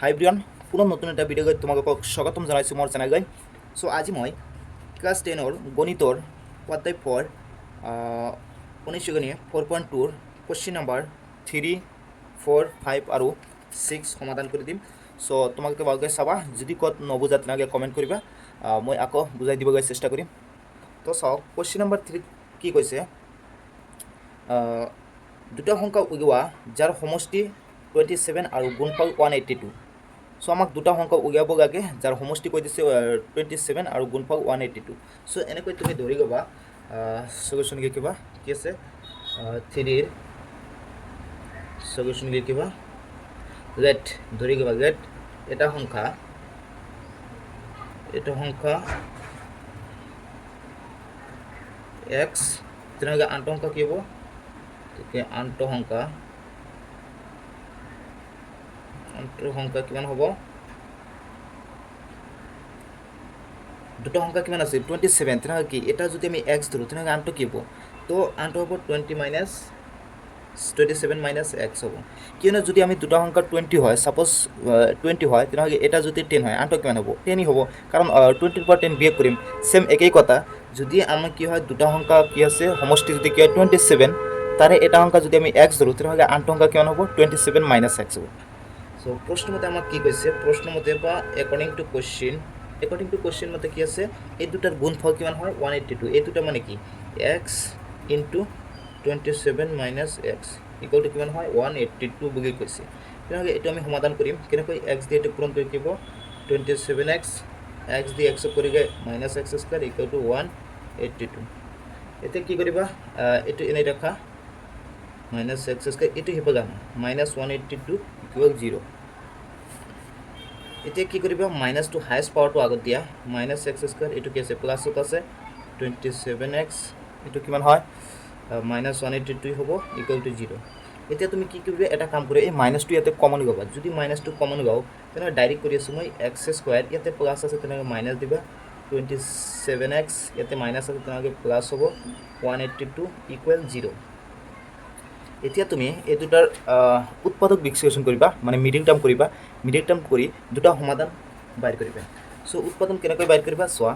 হাই ব্ৰিয়ন পুনৰ নতুন এটা ভিডিঅ' গৈ তোমালোকক স্বাগতম জনাইছোঁ মোৰ চেনেল গৈ চ' আজি মই ক্লাছ 10ৰ গণিতৰ অধ্যায় 4 অনুশীলনী 4.2ৰ কুৱেশ্যন নম্বৰ 3, 4, 5 আৰু 6 সমাধান কৰি দিম। চ' তোমালোকে ভালকৈ চাবা, যদি ক'ত নবুজা তেনেহ'লে কমেণ্ট কৰিবা, মই আকৌ বুজাই দিবলৈ চেষ্টা কৰিম। তো চাওক, কুৱেশ্যন নম্বৰ 3 কি কৈছে, দুটা সংখ্যা উলিওৱা যাৰ সমষ্টি 27 আৰু গুণফল 182। চ' আমাক দুটা সংখ্যা উলিয়াব লাগে যাৰ সমষ্টি কৈ দিছে 27 আৰু গুণফল 182। চ' এনেকৈ তুমি ধৰি ল'বা, সলিউশ্যন লিখিবা, কি আছে 3ৰ সলিউশ্যন লিখিবা। লেট ধৰি ল'বা, লেট এটা সংখ্যা x, তেনেহ'লে আনটো সংখ্যা কি হ'ব, আনটো সংখ্যা কিমান হ'ব, দুটা সংখ্যা কিমান আছে 27, তেনেহ'লে কি এটা যদি আমি x ধৰোঁ তেনেহ'লে আনটো কি হ'ব, তো আনটো হ'ব 27 মাইনাছ x হ'ব। কিয়নো যদি আমি দুটা সংখ্যা 20 হয়, ছাপ'জ 20 হয়, তেনেহ'লে এটা যদি 10 হয় আনটো কিমান হ'ব, 10 হ'ব, কাৰণ 20ৰ পৰা 10 বিয়োগ কৰিম, ছেম একেই কথা। যদি আমাৰ কি হয় দুটা সংখ্যা কি আছে সমষ্টি যদি কি হয় 27, তাৰে এটা সংখ্যা যদি আমি x ধৰোঁ তেনেহ'লে আনটো সংখ্যা কিমান হ'ব 27 মাইনাছ x হ'ব। চ' প্ৰশ্নমতে আমাক কি কৈছে, প্ৰশ্নমতে বা একৰ্ডিং টু কুৱেশ্যন মতে কি আছে, এই দুটাৰ গুণফল কিমান হয় 182। এই দুটা মানে কি x into 27 minus x equal to কিমান হয় 182 বুলি কৈছে। তেনেহ'লে এইটো আমি সমাধান কৰিম কেনেকৈ, এক্স দি এইটো পূৰণ কৰি দিব 27x, এক্স দি এক্সক কৰিলে minus x square equal to 182। এতিয়া কি কৰিবা, এইটো এনেই ৰাখা, মাইনাছ এক্স স্কুৱাৰ এইটো সিফালে আনা, মাইনাছ 182 ইকুৱেল 0। এতিয়া কি কৰিবা, মাইনাছটো হায়েষ্ট পাৱাৰটো আগত দিয়া, মাইনাছ এক্স স্কুৱাৰ এইটো কি আছে প্লাছত আছে 27x, এইটো কিমান হয় মাইনাছ 182 হ'ব ইকুৱেল টু 0। এতিয়া তুমি কি কৰিবা, এটা কাম কৰি এই মাইনাছটো ইয়াতে কমন ল'বা, যদি মাইনাছটো কমন লওঁ তেনেহ'লে ডাইৰেক্ট কৰি আছোঁ মই এক্স স্কুৱাৰ, ইয়াতে প্লাছ আছে তেনেহ'লে মাইনাছ দিবা, 27x ইয়াতে মাইনাছ আছে তেনেহ'লে প্লাছ হ'ব 182 ইকুৱেল 0। এতিয়া তুমি এই দুটাৰ উৎপাদক বিশ্লেষণ কৰিবা, মানে মিডিল টাৰ্ম কৰিবা, মিডিল টাৰ্ম কৰি দুটা সমাধান বাইৰ কৰিবা। চ' উৎপাদন কেনেকৈ বাইৰ কৰিবা চোৱা,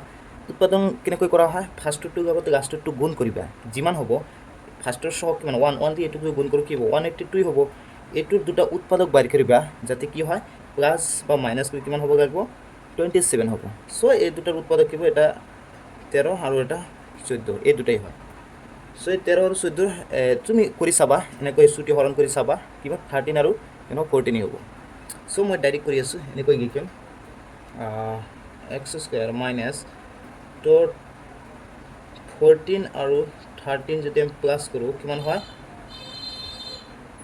উৎপাদন কেনেকৈ কৰা হয়, ফাৰ্ষ্টৰটোৰ লগত লাষ্টৰটো গুণ কৰিবা, যিমান হ'ব ফাৰ্ষ্টৰ সহ কিমান 1 দি এইটোক গুণ কৰি কি হ'ব 182 হ'ব। এইটোৰ দুটা উৎপাদক বাইৰ কৰিবা যাতে কি হয় প্লাছ বা মাইনাছ কৰি কিমান হ'ব লাগিব 27 হ'ব। চ' এই দুটাৰ উৎপাদক কি হ'ব, এটা 13 আৰু এটা 14, এই দুটাই হয়। চ' এই 13 আৰু 14 তুমি কৰি চাবা, এনেকৈ চুটি হৰণ কৰি চাবা কিবা 13 আৰু 14 হ'ব। চ' মই ডাইৰেক্ট কৰি আছোঁ, এনেকৈ লিখিম এক্স স্কুৱাৰ মাইনাছ তোৰ 14 আৰু 13 যদি আমি প্লাছ কৰোঁ কিমান হয়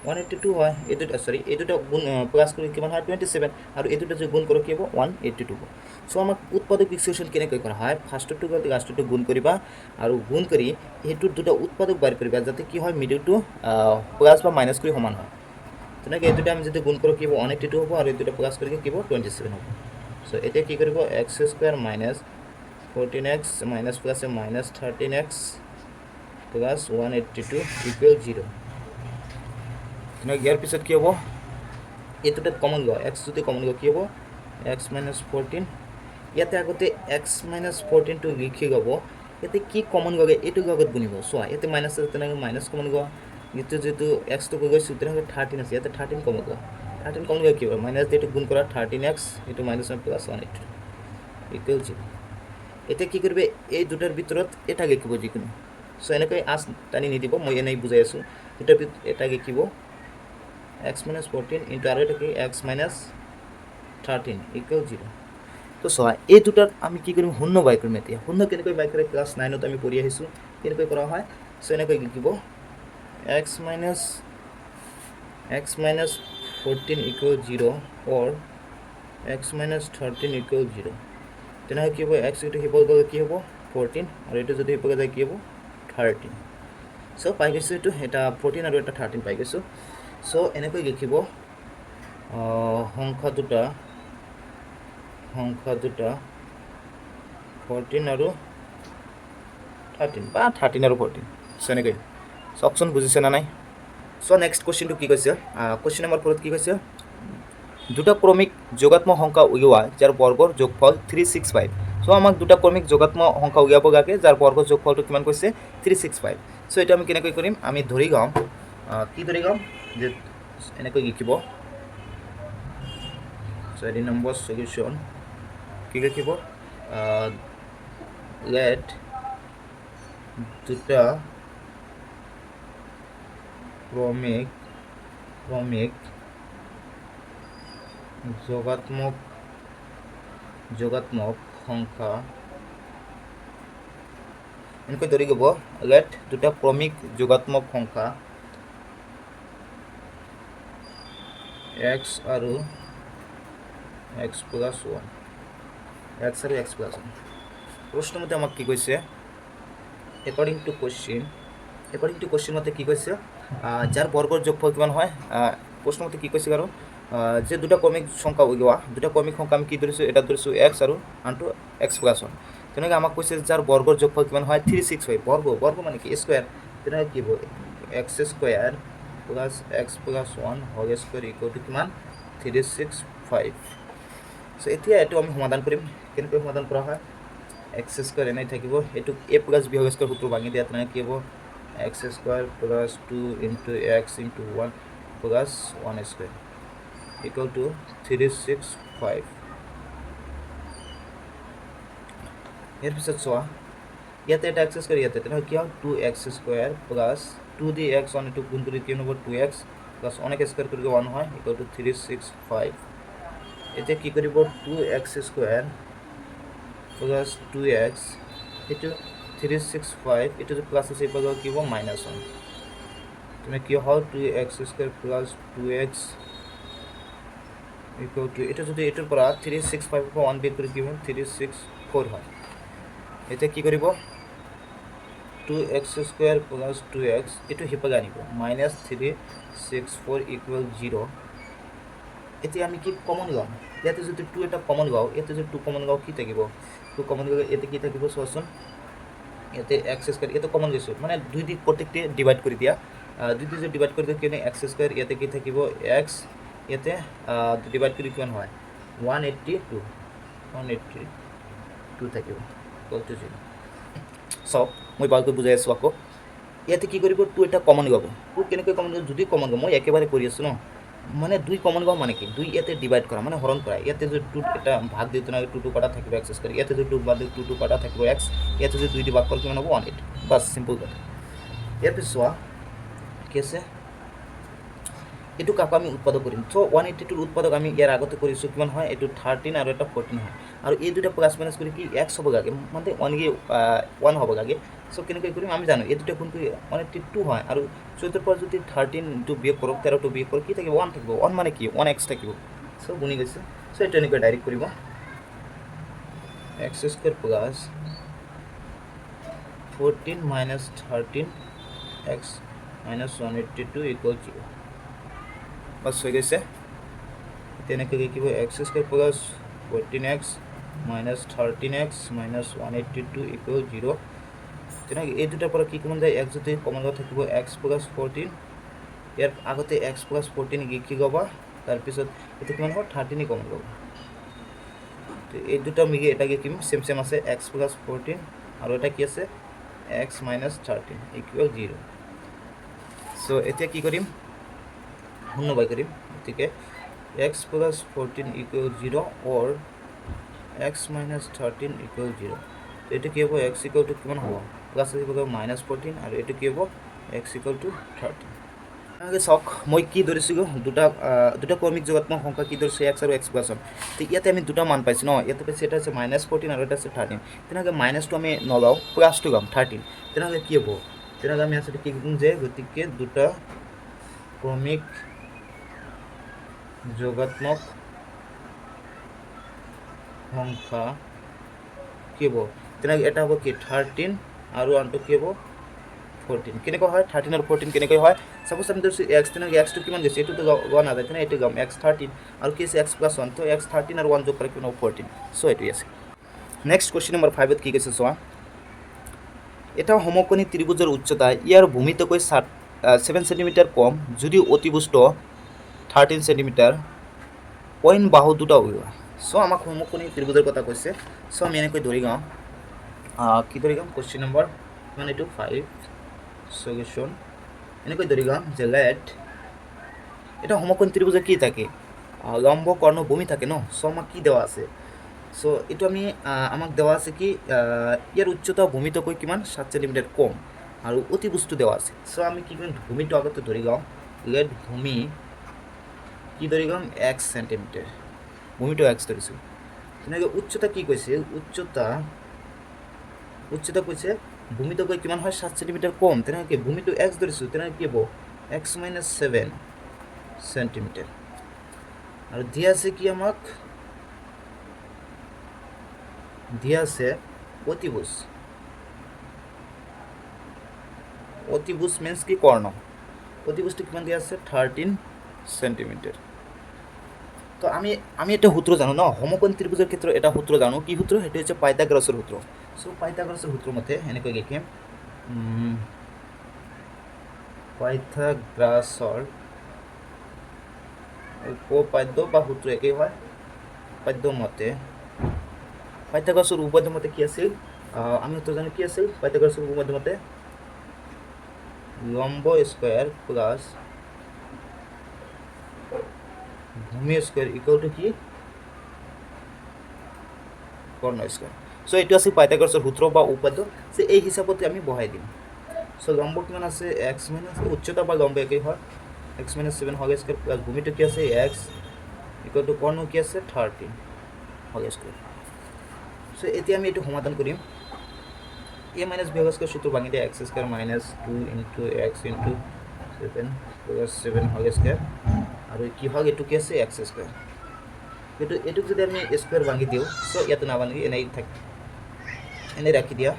182 হয়। এই দুটা গুণ প্লাছ কৰি কিমান হয় 27, আৰু এই দুটা যদি গুণ কৰোঁ কি হ'ব 182 হ'ব। চ' আমাক উৎপাদক বিশ্লেষণ কেনেকৈ কৰা হয়, ফাৰ্ষ্টৰটো গ'লে লাষ্টৰটো গুণ কৰিবা, আৰু গুণ কৰি সেইটোৰ দুটা উৎপাদক বাইৰ কৰিবা যাতে কি হয় মিডিলটো প্লাছ বা মাইনাছ কৰি সমান হয়। তেনেকৈ এই দুটা আমি যদি গুণ কৰোঁ কি হ'ব 182 হ'ব, আৰু এই দুটা প্লাছ কৰি কি হ'ব 27 হ'ব। চ' এতিয়া কি কৰিব, x square minus 14x minus plus minus 13x plus 182 equal 0। ইয়াৰ পিছত কি হ'ব, এই দুটা কমন লোৱা, এক্স যদি কমন লোৱা কি হ'ব এক্স মাইনাছ 14, ইয়াতে আগতে এক্স মাইনাছ 14টো লিখি ল'ব, ইয়াতে কি কমন লগে এইটো লগত গুণিব। চোৱা ইয়াতে মাইনাছ আছে তেনেকৈ মাইনাছ কমন লোৱা, এইটো যিটো এক্সটো কৈ গৈছোঁ তেনেহ'লে 13 আছে, ইয়াতে 13 কমন লোৱা, 13 কমন লোৱা কি হ'ব মাইনাছ এইটো গুণ কৰা 13x, এইটো মাইনাছ প্লাছ 182 ইকুৱেল 0। এতিয়া কি কৰিবে, এই দুটাৰ ভিতৰত এটা লিখিব যিকোনো। চ' এনেকৈ আঁচ টানি নিদিব, মই এনেই বুজাই আছোঁ, দুটাৰ ভিতৰত এটা লিখিব এক্স মাইনাছ 14 ইনটু আৰু এটা কি এক্স মাইনাছ 13 ইকুৱেল 0। তো চোৱা এই দুটাত আমি কি কৰিম, শূন্য বাই কৰিম। এতিয়া শূন্য কেনেকৈ বাই কৰে ক্লাছ 9ত আমি পঢ়ি আহিছোঁ, কেনেকৈ কৰা হয়। চ' এনেকৈ লিখিব এক্স মাইনাছ 14 ইকুৱেল 0 অৰ এক্স মাইনাছ 13 ইকুৱেল 0। তেনেহ'লে কি হ'ব, এক্স এইটো সিফালে গ'লে কি হ'ব 14, আৰু এইটো যদি সিফালে যায় কি হ'ব 13। চ' পাই গৈছোঁ, এইটো এটা 14 আৰু এটা 13 পাই গৈছোঁ। চ' এনেকৈ লিখিব সংখ্যা দুটা 14 আৰু 13 বা 13 আৰু 14। চ' এনেকৈ চাওকচোন বুজিছে না নাই। চ' নেক্সট কুৱেশ্যনটো কি কৈছে, কুৱেশ্যন নম্বৰ 4 কি কৈছে, দুটা ক্ৰমিক যোগাত্মক সংখ্যা উলিওৱা যাৰ বৰ্গৰ যোগফল 365 সো আমাক দুটা ক্ৰমিক যোগাত্মক সংখ্যা উলিয়াব লাগে যাৰ বৰ্গৰ যোগফলটো কিমান কৈছে 365 সো এটা আমি কেনেকৈ কৰিম আমি ধৰি গাম কি ধৰি গাম যে এনেকৈ লিখিব 4 নম্বৰ সলিউশন কি লিখিব let দুটা ক্ৰমিক যোগাত্মক সংখ্যা এনেকৈ ধৰি গব let দুটা ক্ৰমিক যোগাত্মক সংখ্যা x আৰু x plus 1 x আৰু x plus 1 প্ৰশ্নমতে আমাক কি কৈছে according to question মতে কি কৈছে যাৰ বৰ্গৰ যোগফল কিমান হয় প্ৰশ্নমতে কি কৈছে আৰু যে দুটা ক্ৰমিক সংখ্যা উলিওৱা দুটা ক্ৰমিক সংখ্যা আমি কি ধৰিছো এটা ধৰিছো x আৰু আনটো x plus 1 তেনেকৈ আমাক কৈছে যাৰ বৰ্গৰ যোগফল কিমান হয় 365 বৰ্গ মানে কি স্কয়াৰ তেনেকৈ কি হ'ব x square plus x plus 1 whole square equal to কিমান 365 সো এতিয়া এটো আমি সমাধান কৰিম কেনেকৈ সমাধান কৰা হয় x স্কয়াৰ এনে থাকিব এটো a plus b whole square সূত্ৰ ভাঙি দিয়া তেনে কি হ'ব x square plus 2 into x into 1 plus 1 square equal to 365 এর পিছত চোৱা ইয়াতে এটা x স্কয়াৰ ইয়াতে তেনে কি হ'ব 2x স্কয়াৰ plus 2 দি x 1 গুণ কৰি কি হ'ব 2x plus 1 স্কয়াৰ কৰি 1 হয় equal to 365 এতে কি কৰিব 2x স্কয়াৰ plus 2x এটো 365 এটো প্লাস আছে পাগল কি হ'ব -1 তুমি কি হয় 2x square plus 2x equal to এটা যদি এটোৰ পৰা 365 পৰা 1 বিয়োগ কৰি কি হ'ব 364 হয় এতে কি কৰিব 2x স্কয়ার plus 2x এটো হিপাগে আনিব -364 equal 0 এতে আমি কি কমন লম ইয়াতে যদি 2 এটা কমন গাও এতে যদি 2 কমন গাও কি থাকিব 2 কমন গলে এতে কি থাকিব সোসন এতে x স্কয়ার এতে কমন গেছে মানে দুই দিক প্রত্যেকটি ডিভাইড করে দিয়া দুই দিক ডিভাইড করে দিলে কেনে x স্কয়ার এতে কি থাকিব x এতে ডিভাইড কৰি কিমান হয় 182 থাকিব ইকুয়াল টু 0 সো মই ভালকৈ বুজাই আছো আকৌ ইয়াতে কি কৰিব 2 এটা কমন গাব 2 কেনেকৈ কমন গাব যদি কমন গাব মই একেবাৰে কৰি আছো ন মানে 2 কমন গাও মানে কি 2 এতে ডিভাইড কৰা মানে হৰণ কৰা ইয়াতে যদি 2 এটা ভাগ দিতে না 2 কাটা থাকিব x স্কয়ার ইয়াতে যদি 2 বাদ 2 কাটা থাকিব x ইয়াতে যদি 2 দি ভাগ কৰি কিমান হ'ব 180 বাস সিম্পল কথা ইয়াৰ পিছৱা কি আছে এটু কাক আমি উৎপাদক কৰিম সো 180 ৰ উৎপাদক আমি ইয়াৰ আগতে কৰিছো কিমান হয় এটু 13 আৰু এটা 14 হয় আৰু এই দুটা প্লাস মাইনাস কৰি কি x হ'ব লাগে মানে 1 হ'ব লাগে সো কেনেকৈ কৰিম আমি জানো এই দুটা কোন কৰি 182 হয় আৰু 14 পৰা যদি 13 টু বিয়োগ কৰক 13 টু বিয়োগ কৰক কি থাকিব 1 থাকিব 1 মানে কি 1x থাকিব সো গুণি গৈছে সো এটা এনেকৈ ডাইৰেক্ট কৰিব x square plus 14 minus 13 x minus 182 equal 0 बस हो गए তেনেকৈ লিখিব x square plus 14x minus 13x minus 182 equal 0 তেনেকৈ এই দুটাৰ পৰা কি কমন যায় x যদি কমন গৈ থাকিব x plus 14 ইয়াৰ আগতে x plus 14 লিখি গবা তাৰ পিছত এটো কিমান হ'ব 13 কমন গব তো এই দুটা মিলি এটাকে কিম সেম সেম আছে x plus 14 আৰু এটা কি আছে x minus 13 equal 0 সো এতিয়া কি কৰিম শূন্য বাই কৰিম ঠিক আছে x plus 14 equal 0 or x minus 13 equal 0 তো এটা কি হ'ব x equal to কিমান হ'ব প্লাস হ'ব -14 আৰু এটা কি হ'ব x equal to 13 আগে সক মই কি ধৰিছিলো দুটা ক্ৰমিক যোগাত্মক সংখ্যা কি ধৰিছে x আৰু x plus 1 তো ইয়াতে আমি দুটা মান পাইছো ন ইয়াতে পাইছে এটা আছে -14 আৰু এটা আছে 13 তেনাকে মাইনাস টু আমি নগাও প্লাস টু গাম 13 তেনাকে কি হ'ব তেনাকে আমি আসলে কি গুণ যে গতিকে দুটা ক্রমিক যোগাত্মক সংখ্যা কি হ'ব তেনাকে এটা হ'ব কি 13 আৰু আনটো কি হ'ব 14 কেনেকৈ হয় 13 আৰু 14 কেনেকৈ হয় সাপোজ আমি ধৰছি x তেনাকে x টু কিমান গৈছে এটো তো গৱা না যায় তেনে এটো গাম x 13 আৰু কি আছে x + 1 তো x 13 আৰু 1 যোগ কৰি কিমান হ'ব 14 সো এটো আছে নেক্সট কোশ্চেন নম্বৰ 5 ত কি কৈছে চোৱা এটা সমকোণী ত্ৰিভুজৰ উচ্চতা ইয়াৰ ভূমিতকৈ 7 সেমি কম যদি অতিভুজ 13 সেমি পইণ্ট বাহু দুটা উলিওৱা চ' আমাক সমকোণী ত্ৰিভুজৰ কথা কৈছে চ' আমি এনেকৈ ধৰি গাওঁ কি ধৰি গাম কুৱেশ্যন নম্বৰ কিমান এইটো 5 সলিউশ্যন এনেকৈ ধৰি গাম যে লেট এটা সমকোণী ত্ৰিভুজৰ কি থাকে লম্ব কৰ্ণ ভূমি থাকে ন চ' আমাক কি দেওয়া আছে চ' এইটো আমি আমাক দেওয়া আছে কি ইয়াৰ উচ্চতা ভূমিতকৈ কিমান 7 সেন্টিমিটাৰ কম আৰু অতিবস্তু দেওয়া আছে চ' আমি কি কৰিম ভূমিটো আগতে ধৰি গাওঁ লেট ভূমি কি ধৰি গাম x সেন্টিমিটাৰ ভূমিটো x ধৰিছোঁ তেনেকৈ উচ্চতা কি কৈছে উচ্চতা কৈছে ভূমিতকৈ কিমান হয় 7 সেন্টিমিটাৰ কম তেনেকৈ কি ভূমিটো x ধৰিছোঁ তেনেকৈ কি হ'ব x - 7 সেন্টিমিটাৰ আৰু দিয়া আছে কি আমাক দিয়া আছে অতিভুজ মিন্স কি কৰ্ণ অতিভুজটো কিমান দিয়া আছে 13 সেন্টিমিটাৰ তো আমি এটা সূত্র জানো না সমকোণ ত্রিভুজের ক্ষেত্রে এটা সূত্র জানো কি সূত্র এটা হচ্ছে পাইথাগোরাসের সূত্র সো পাইথাগোরাসের সূত্র মতে এনেকৈ লিখিম পাইথাগোৰাসৰ উপপাদ্য বা সূত্ৰ একই হয় পাদ্য মতে পাইথাগোৰাসৰ উপপাদ্য মতে কি আছিল আমি সূত্ৰ জানো কি আছিল পাইথাগোৰাসৰ উপপাদ্য মতে লম্ব স্কয়াৰ প্লাস ভূমি স্কয়াৰ ইকুয়াল টু কি কৰ্ণ স্কয়াৰ সো এটো আছে পাইথাগোৰাসৰ সূত্র বা উপপাদ্য সে এই হিসাবতে আমি বহাই দিম সো লম্ব কিমান আছে x - উচ্চতা বা লম্ব একই হয় x - 7 হোল স্কয়ার প্লাস ভূমিটো কি আছে x ইকুয়াল টু কর্ণ কি আছে 13 হোল স্কয়ার সো এতিয়া আমি এটো সমাধান কৰিম a - b হোল স্কয়াৰ সূত্ৰ ভাঙি দিয়ে x square - 2 * x * 7 plus 7 whole square আৰু কি হয় এটো কি আছে x স্কয়ার এটো যদি আমি স্কয়ার ভাঙি দিও সো ইয়াতে না ভাঙি এনে থাকে এনে রাখি দিয়া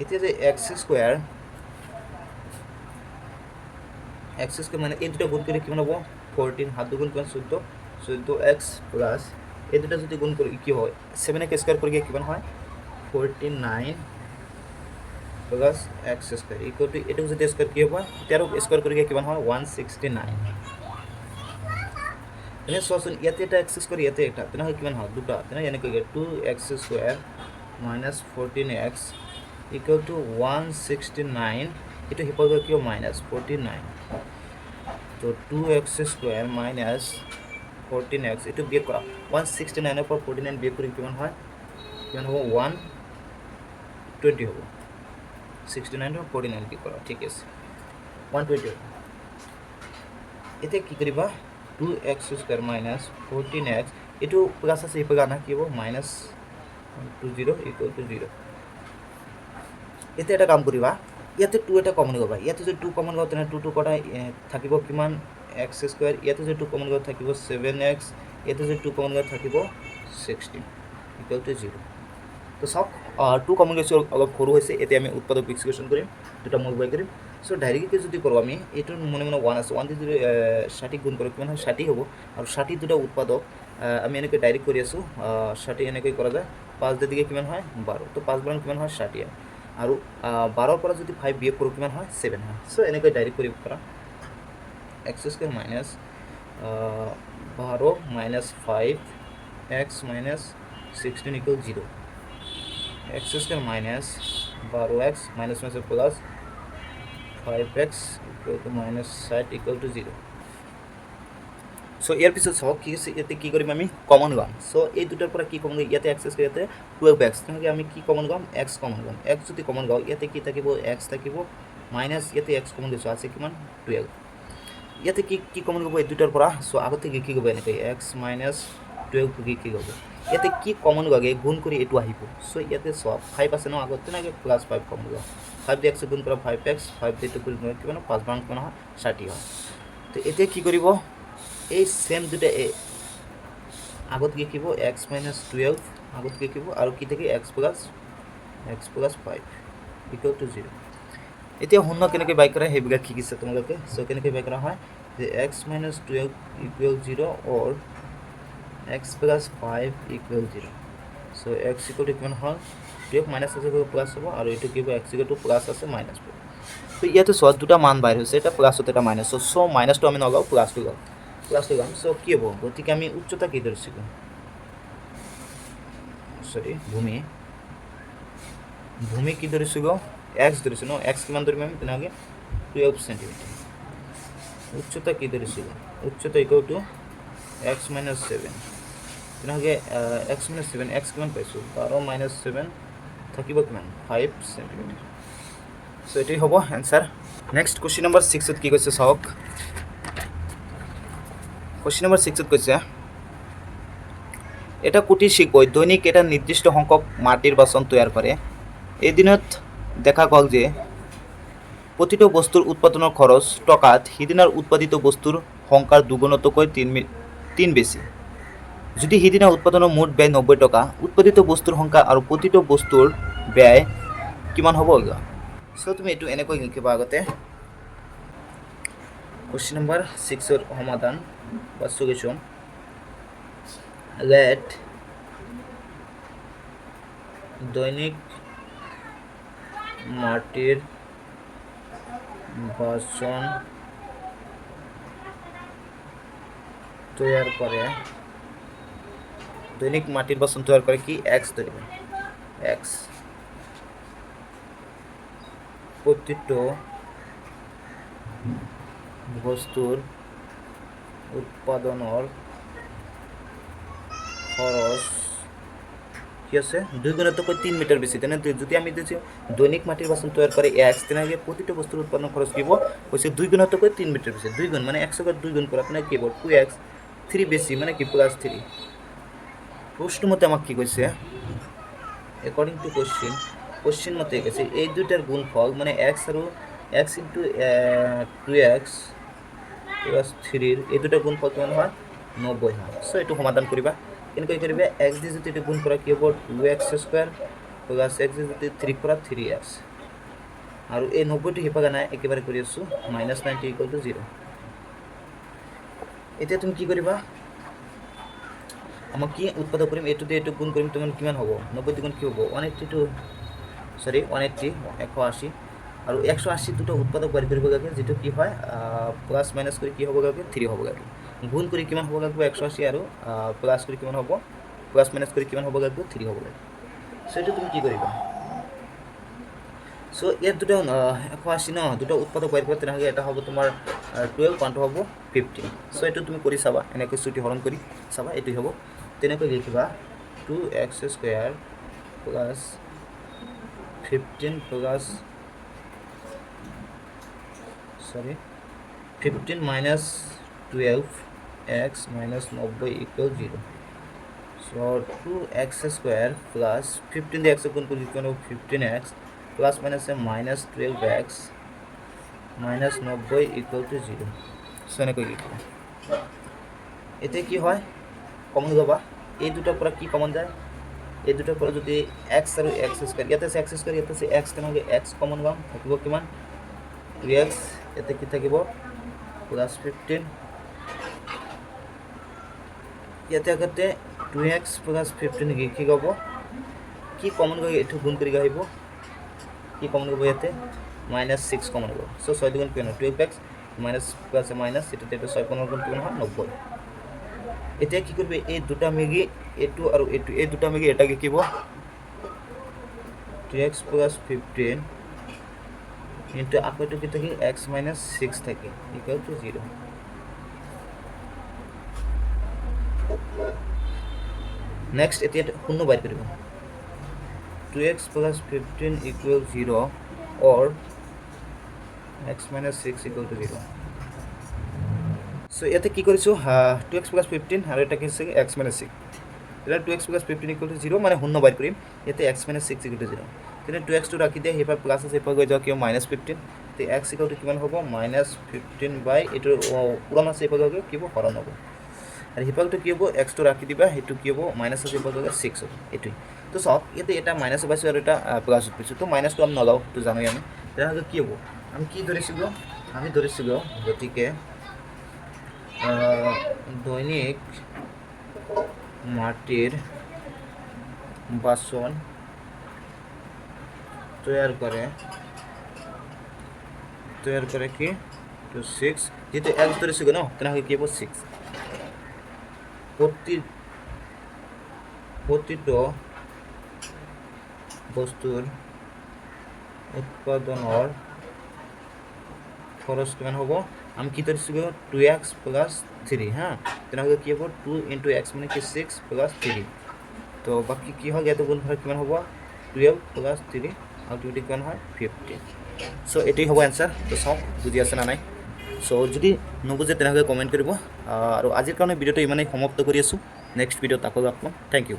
এতিয়া যে x স্কয়ার মানে এই দুটো গুণ করে কিমান হ'ব 14 হাত দুগুণ কিমান 14x প্লাস এই দুটো যদি গুণ করি কি হয় 7 কে স্কয়ার করে কিমান হয় 49 plus x square equal to এটো যদি স্কয়ার কি হবে 13 স্কয়ার করে কিমান হয় 169 এনে সসন ইয়াতে এটা x স্কয়ার ইয়াতে এটা তেনে হয় কিমান হয় দুটা তেনে এনে কই 2x square minus 14x equal to 169 itu হিপৰগৰ কিয় minus 49 তো 2x square minus 14x itu বিয়োগ কৰা 169 ৰ পৰা 49 বিয়োগ কৰি কিমান হয় কিমান হ'ব 120 হ'ব 69 ৰ 49 বিয়োগ কৰা ঠিক আছে 120 এতিয়া কি কৰিবা 2x square minus 14x itu plus আছে ইপগা না কি হ'ব minus 20 equal to 0 এতে এটা কাম কৰিবা ইয়াতে 2 এটা কমন গবা ইয়াতে যদি 2 কমন গবা তেনে 2 কটা থাকিব কিমান x স্কয়ার ইয়াতে যদি 2 কমন গবা থাকিব 7x ইয়াতে যদি 2 কমন গবা থাকিব 16 equal to 0 তো সব 2 কমন গেছে অলপ সৰু হৈছে এতে আমি উৎপাদক এক্সিকিউশন কৰিম দুটা মডিফাই কৰিম সো ডাইৰেক্টলি যদি কৰো আমি এটো মনে মনে 1 আছে 1 যদি 60 গুণ কৰো কিমান হয় 60 হ'ব আৰু 60 দুটা উৎপাদক আমি এনেকৈ ডাইৰেক্ট কৰি আছো 60 এনেকৈ কৰা যায় 5 দিকে কিমান হয় 12 তো 5 বাৰ কিমান হয় 60 আৰু 12 পৰা যদি 5 বিয়োগ কৰো কিমান হয় 7 হয় সো এনেকৈ ডাইৰেক্ট কৰিব পাৰা x square minus 12 minus 5x minus 16 equal 0 x square minus 12x minus plus 5x equal to minus 60 equal to 0 so ইয়াৰ পিছত সব কি আছে ইয়াতে কি কৰিম আমি কমন লম সো এই দুটাৰ পৰা কি কমন ইয়াতে x স্কয়ার ইয়াতে 12x তেনেকৈ আমি কি কমন লম x কমন লম x যদি কমন লও ইয়াতে কি থাকিব x থাকিব মাইনাস ইয়াতে x কমন দিছো আছে কিমান 12 ইয়াতে কি কমন গব এই দুটাৰ পৰা সো আগতে কি গব এনেকৈ x minus 12 কি গব ইয়াতে কি কমন গগে গুণ কৰি এটো আহিব সো ইয়াতে সব 5 আছে ন আগতে নাকে প্লাস 5 কমন গব 5 দিয়ে x গুণ কৰা 5x 5 দিয়ে গুণ কৰা কিমান 5 বাৰ কিমান হয় 60 হয় তো এতে কি কৰিব এই সেম দুটা আগত কি কিব x minus 12 আগত কি কিব আৰু কি থাকে x plus 5 equal to 0 এতিয়া হন্ন কেনেকৈ বাই কৰা হেবিলা কি কিছে তোমালোকে সো কেনেকৈ বাই কৰা হয় যে x minus 12 equal 0 or x plus 5 equal 0 so x equal to কিমান হয় 12 minus আছে প্লাস হ'ব আৰু এটো কিব x equal to প্লাস আছে মাইনাস তো ইয়াতে সব দুটা মান বাইৰ হৈছে এটা প্লাস হতে এটা মাইনাস সো মাইনাস তো আমি নগাও প্লাস তো গাও প্লাছ হৈ যাম। চ' কি হ'ব, গতিকে আমি উচ্চতা কি ধৰিছিলোঁ, সৰি ভূমি কি ধৰিছিলোঁ, এক্স ধৰিছোঁ ন, এক্স কিমান ধৰিম আমি তেনেহ'লে 12 সেন্টিমিটাৰ। উচ্চতা কি ধৰিছিলোঁ, উচ্চতা ইকুৱেল টু এক্স মাইনাছ 7, তেনেহ'লে এক্স মাইনাছ 7, এক্স কিমান পাইছোঁ 12 মাইনাছ 7 থাকিব কিমান 5 সেন্টিমিটাৰ। চ' এইটোৱে হ'ব এনচাৰ। নেক্সট কুৱেশ্যন নম্বৰ 6ত কি কৈছে চাওক। কুৱেশ্যন নম্বৰ 6ত কৈছে এটা কুটিৰ শিল্পই দৈনিক এটা নিৰ্দিষ্ট সংখ্যক মাটিৰ বাচন তৈয়াৰ কৰে। এদিনত দেখা গ'ল যে প্ৰতিটো বস্তুৰ উৎপাদনৰ খৰচ টকাত সিদিনাৰ উৎপাদিত বস্তুৰ সংখ্যাৰ দুগুণতকৈ 3 বেছি। যদি সিদিনা উৎপাদনৰ মুঠ ব্যয় 90 টকা, উৎপাদিত বস্তুৰ সংখ্যা আৰু প্ৰতিটো বস্তুৰ ব্যয় কিমান হ'ব? চ' তুমি এইটো এনেকৈ লিখিবা আগতে। কুৱেশ্যন নম্বৰ 6ৰ সমাধান বা সলিউশ্যন, লেট দৈনিক মাটিৰ বাচন তৈয়াৰ কৰে, দৈনিক মাটিৰ বাচন তৈয়াৰ কৰে কি এক্স ধৰিব, এক্স প্ৰতিটো বস্তুৰ উৎপাদনৰ খৰচ কি আছে 2 গুণতকৈ 3 মিটাৰ বেছি। তেনেহ'লে যদি আমি দৈনিক মাটিৰ বাচন তৈয়াৰ কৰে এক্স, তেনেহ'লে প্ৰতিটো বস্তুৰ উৎপাদন খৰচ কি হ'ব হৈছে 2 গুণতকৈ 3 মিটাৰ বেছি। 2 গুণ মানে 100 2 গুণ কৰা আপোনাৰ কি হ'ব 2x, 3 বেছি মানে কি প্লাছ 3। প্ৰশ্নমতে আমাক কি কৈছে, একৰ্ডিং টু কোশ্চিন মতে কৈছে এই দুটাৰ গুণফল মানে এক্স আৰু এক্স ইনটু 2x প্লাছ 3ৰ এই দুটাৰ গুণফল কিমান হয় 90 হয়। চ' এইটো সমাধান কৰিবা। কেনেকৈ কৰিবা, এক্স দি যদি এইটো গুণ কৰা কি হ'ব 2x স্কুৱাৰ প্লাছ এক্স দি যদি 3 কৰা 3x, আৰু এই 90টো সিফালে নাই একেবাৰে কৰি আছোঁ -90 ইকুৱেল টু 0। এতিয়া তুমি কি কৰিবা, আমাক কি উৎপাদন কৰিম, এইটো দিয়ে এইটো গুণ কৰিম, তোমাৰ কিমান হ'ব 90 গুণ কি হ'ব 180, 180 আৰু 180 দুটো উৎপাদক বাঢ়ি কৰিব লাগে, যেটো কি হয় প্লাছ মাইনাছ কৰি কি হ'ব লাগে 3 হ'ব লাগে। গুণ কৰি কিমান হ'ব লাগিব 180 আৰু প্লাছ কৰি কিমান হ'ব, প্লাছ মাইনাছ কৰি কিমান হ'ব লাগিব 3 হ'ব লাগে। চ' এইটো তুমি কি কৰিবা, চ' ইয়াত দুটা 180 ন, দুটা উৎপাদক বাঢ়ি কৰিব, তেনেহ'লে এটা হ'ব তোমাৰ 12, পানটো হ'ব 15। চ' এইটো তুমি কৰি চাবা, এনেকৈ চুটি হৰণ কৰি চাবা, এইটো হ'ব। তেনেকৈ লিখিবা 2x square plus 15 plus 15 minus 12x minus 90 equal 0। চ' 2x স্কুৱাৰ প্লাছ 15 দি x গুণ কৰি কিমান হ'ব 15x plus minus minus 12x minus 90 equal to 0। চ' এনেকৈ লিখিবা। এতিয়া কি হয় কমন ল'বা, এই দুটাৰ পৰা কি কমন যায়, এই দুটাৰ পৰা যদি এক্স আৰু এক্স স্কুৱাৰ, ইয়াতে আছে এক্স স্কুৱাৰ, ইয়াতে আছে এক্স, তেনেহ'লে এক্স কমন ল'ম, থাকিব কিমান 2x, ইয়াতে কি থাকিব প্লাছ 15, ইয়াতে আগতে 2x প্লাছ 15 কি হ'ব, কি কমন গৈ এইটো গুণ কৰি আহিব, কি কমন হ'ব ইয়াতে -6 কমন হ'ব। চ' 6 দুগুণ কিমান হয় 12x মাইনাছ প্লাছ মাইনাছ, এটাতে 6 15 গুণ কিমান হয় 90। এতিয়া কি কৰিবি, এই দুটা মিলি এইটো আৰু এইটো, এই দুটা মিলি এটা লিখিব 2x প্লাছ 15 ইনটু আকৌ এইটো কি থাকে x মাইনাছ 6 থাকে ইকুৱেল টু 0। নেক্সট এতিয়া শূন্য বাহিৰ কৰিব, 2x plus 15 equal 0 or x minus 6 equal to 0। So' ইয়াতে কি কৰিছোঁ 2x প্লাছ 15 আৰু এটা কি আছে x মাইনাছ 6, এতিয়া 2x প্লাছ 15 ইকুৱেল টু 0 মানে শূন্য বাহিৰ কৰিম, ইয়াতে x মাইনাছ 6 ইকুৱেল টু 0, তেনে 2xটো ৰাখি দিয়ে, সেইফালে প্লাছ আছে সেইফালে গৈ যাওঁ কিয় -15, তে x ইকুৱেল টু কিমান হ'ব -15 বাই এইটো পূৰণ আছে এইফালে গৈ কি হ'ব হৰণ হ'ব, আৰু সিফালটো কি হ'ব এক্সটো ৰাখি দিবা, সেইটো কি হ'ব মাইনাছ আছে সিফালে 6 হ'ব, এইটোৱে। তো চাওক ইয়াতে এটা মাইনাছ পাইছোঁ আৰু এটা প্লাছত পাইছোঁ, তো মাইনাছটো আমি নলওঁ, তো জানোই আমি, তেনেহ'লে কি হ'ব, আমি কি ধৰিছিলোঁ, আমি ধৰিছিলোঁ গতিকে দৈনিক মাটিৰ বাচন তৈয়াৰ কৰে কি তো 6, যেহেতু এক্স ধৰিছিলোঁ ন, তেনেহ'লে কি হ'ব 6। প্ৰতিটো বস্তুৰ উৎপাদনৰ খৰচ কিমান হ'ব আমি কি ধৰিছোঁ 2x + 3 হা তেনেহ'লে কি হ'ব 2 × x মানে কি 6 + 3 তো বাকি কি হ'ল ইয়াতে গুণফল কিমান হ'ব 12 + 3 আলটিমেটলি কিমান হয় 15 সো এটাই হ'ব এনসার তো চাওক বুজি আছে না নাই সো যদি নুবুজে তেনেহ'লে কমেণ্ট কৰিব আৰু আজিৰ কাৰণে ভিডিঅ'টো ইমানেই সমাপ্ত কৰি আছোঁ নেক্সট ভিডিঅ'ত আকৌ লগ পাম থেংক ইউ